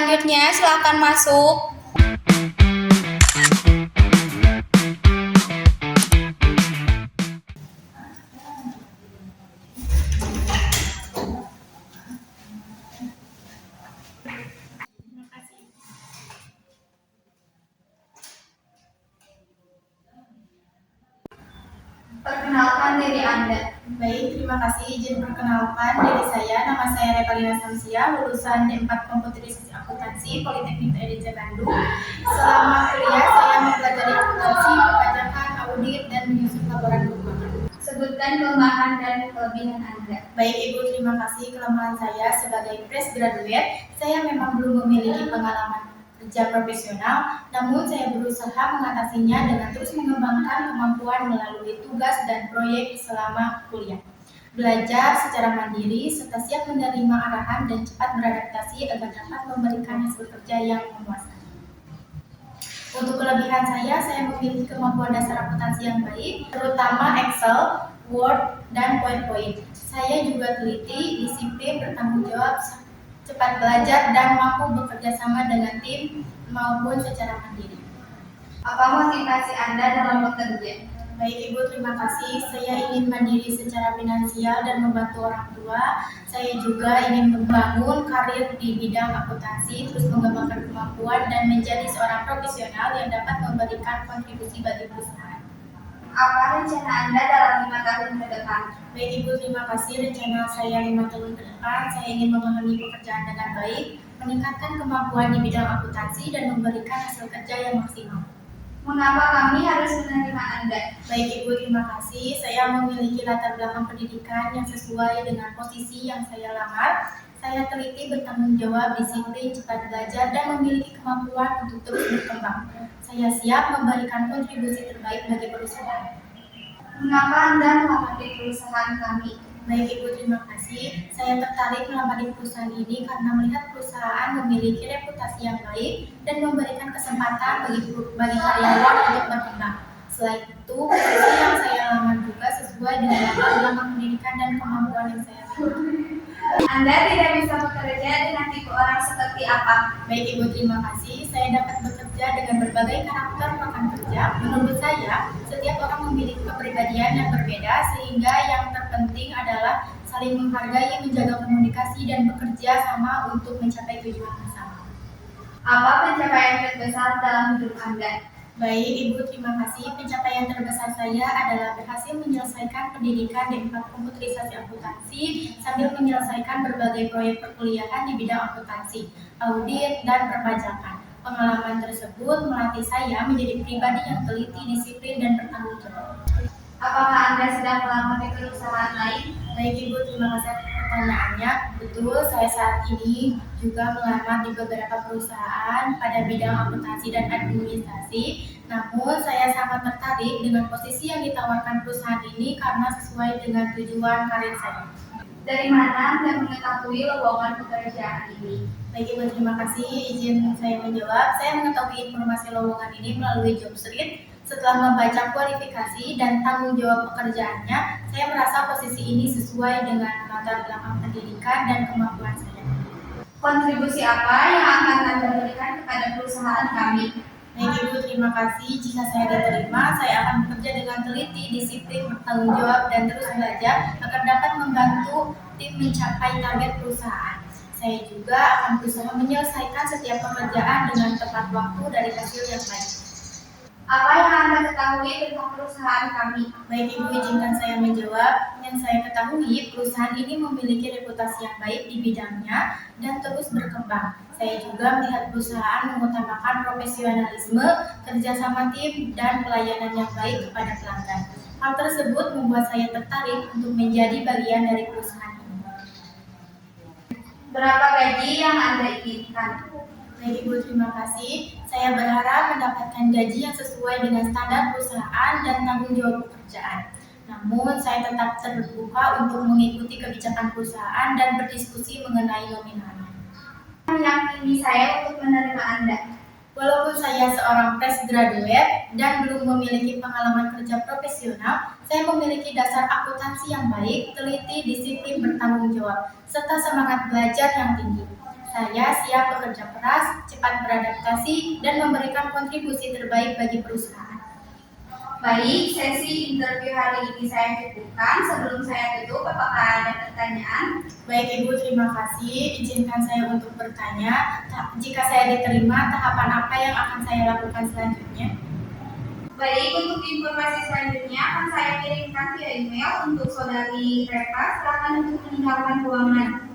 Selanjutnya, silakan masuk. Perkenalkan diri Anda. Baik, terima kasih. Izin perkenalkan diri saya. Nama saya Revalina Samsia, lulusan D4 Komputerisasi Akuntansi Politeknik EDC Bandung. Selama kuliah, saya mempelajari akuntansi, perpajakan, audit, dan menyusun laporan keuangan. Sebutkan kelemahan dan kelebihan Anda. Baik Ibu, terima kasih. Kelemahan saya sebagai fresh graduate, saya memang belum memiliki pengalaman kerja profesional, namun saya berusaha mengatasinya dengan terus mengembangkan kemampuan melalui tugas dan proyek selama kuliah. Belajar secara mandiri serta siap menerima arahan dan cepat beradaptasi agar dapat memberikan hasil kerja yang memuaskan. Untuk kelebihan saya memiliki kemampuan dasar akuntansi yang baik, terutama Excel, Word, dan PowerPoint. Saya juga teliti, disiplin, bertanggung jawab, cepat belajar, dan mampu bekerja sama dengan tim maupun secara mandiri. Apa motivasi Anda dalam bekerja? Baik Ibu, terima kasih. Saya ingin mandiri secara finansial dan membantu orang tua. Saya juga ingin membangun karir di bidang akuntansi, terus mengembangkan kemampuan dan menjadi seorang profesional yang dapat memberikan kontribusi bagi perusahaan. Apa rencana Anda dalam 5 tahun ke depan? Baik Ibu, terima kasih. Rencana saya 5 tahun ke depan, saya ingin memahami pekerjaan dengan baik, meningkatkan kemampuan di bidang akuntansi, dan memberikan hasil kerja yang maksimal. Mengapa kami harus menerima Anda? Baik Ibu, terima kasih. Saya memiliki latar belakang pendidikan yang sesuai dengan posisi yang saya lamar. Saya teliti, bertanggung jawab, disiplin, cepat belajar, dan memiliki kemampuan untuk terus berkembang. Saya siap memberikan kontribusi terbaik bagi perusahaan. Mengapa Anda melamar di perusahaan kami? Baik Ibu, terima kasih. Saya tertarik melamar di perusahaan ini karena melihat perusahaan memiliki reputasi yang baik dan memberikan kesempatan bagi karyawan untuk berkembang. Selain itu, posisi yang saya lamar juga sesuai dengan latar belakang pendidikan dan kemampuan yang saya miliki. Anda tidak bisa bekerja dengan tipe orang seperti apa? Baik Ibu, terima kasih. Saya dapat bekerja dengan berbagai karakter rekan kerja. Menurut saya, setiap orang memiliki kepribadian yang berbeda, sehingga yang terpenting adalah saling menghargai, menjaga komunikasi, dan bekerja sama untuk mencapai tujuan bersama. Apa pencapaian terbesar dalam hidup Anda? Baik Ibu, terima kasih. Pencapaian terbesar saya adalah berhasil menyelesaikan pendidikan D4 Komputerisasi Akuntansi sambil menyelesaikan berbagai proyek perkuliahan di bidang akuntansi, audit, dan perpajakan. Pengalaman tersebut melatih saya menjadi pribadi yang teliti, disiplin, dan bertanggung jawab. Apakah Anda sedang melamar di perusahaan lain? Baik Ibu, terima kasih atas pertanyaannya. Betul, saya saat ini juga melamar di beberapa perusahaan pada bidang akuntansi dan administrasi. Namun saya sangat tertarik dengan posisi yang ditawarkan perusahaan ini karena sesuai dengan tujuan karir saya. Dari mana Anda mengetahui lowongan pekerjaan ini? Baik Ibu, terima kasih. Izin saya menjawab. Saya mengetahui informasi lowongan ini melalui Jobstreet. Setelah membaca kualifikasi dan tanggung jawab pekerjaannya, saya merasa posisi ini sesuai dengan latar belakang pendidikan dan kemampuan saya. Kontribusi apa yang akan Anda berikan kepada perusahaan kami? Baik Ibu, terima kasih. Jika saya diterima, saya akan bekerja dengan teliti, disiplin, bertanggung jawab, dan terus belajar agar dapat membantu tim mencapai target perusahaan. Saya juga akan berusaha menyelesaikan setiap pekerjaan dengan tepat waktu dari hasil yang baik. Apa yang Anda ketahui tentang perusahaan kami? Baik Ibu, izinkan saya menjawab. Yang saya ketahui, perusahaan ini memiliki reputasi yang baik di bidangnya dan terus berkembang. Saya juga melihat perusahaan mengutamakan profesionalisme, kerjasama tim, dan pelayanan yang baik kepada pelanggan. Hal tersebut membuat saya tertarik untuk menjadi bagian dari perusahaan ini. Berapa gaji yang Anda inginkan? Baik Ibu, terima kasih. Saya berharap mendapatkan gaji yang sesuai dengan standar perusahaan dan tanggung jawab pekerjaan. Namun, saya tetap terbuka untuk mengikuti kebijakan perusahaan dan berdiskusi mengenai nominalnya. Meyakini saya untuk menerima Anda. Walaupun saya seorang fresh graduate dan belum memiliki pengalaman kerja profesional, saya memiliki dasar akuntansi yang baik, teliti, disiplin, bertanggung jawab, serta semangat belajar yang tinggi. Saya siap bekerja keras, cepat beradaptasi, dan memberikan kontribusi terbaik bagi perusahaan. Baik, sesi interview hari ini saya cukupkan. Sebelum saya tutup, apakah ada pertanyaan? Baik Ibu, terima kasih. Izinkan saya untuk bertanya, jika saya diterima, tahapan apa yang akan saya lakukan selanjutnya? Baik, untuk informasi selanjutnya akan saya kirimkan via email untuk Saudari Reva. Silakan untuk meninggalkan ruangan.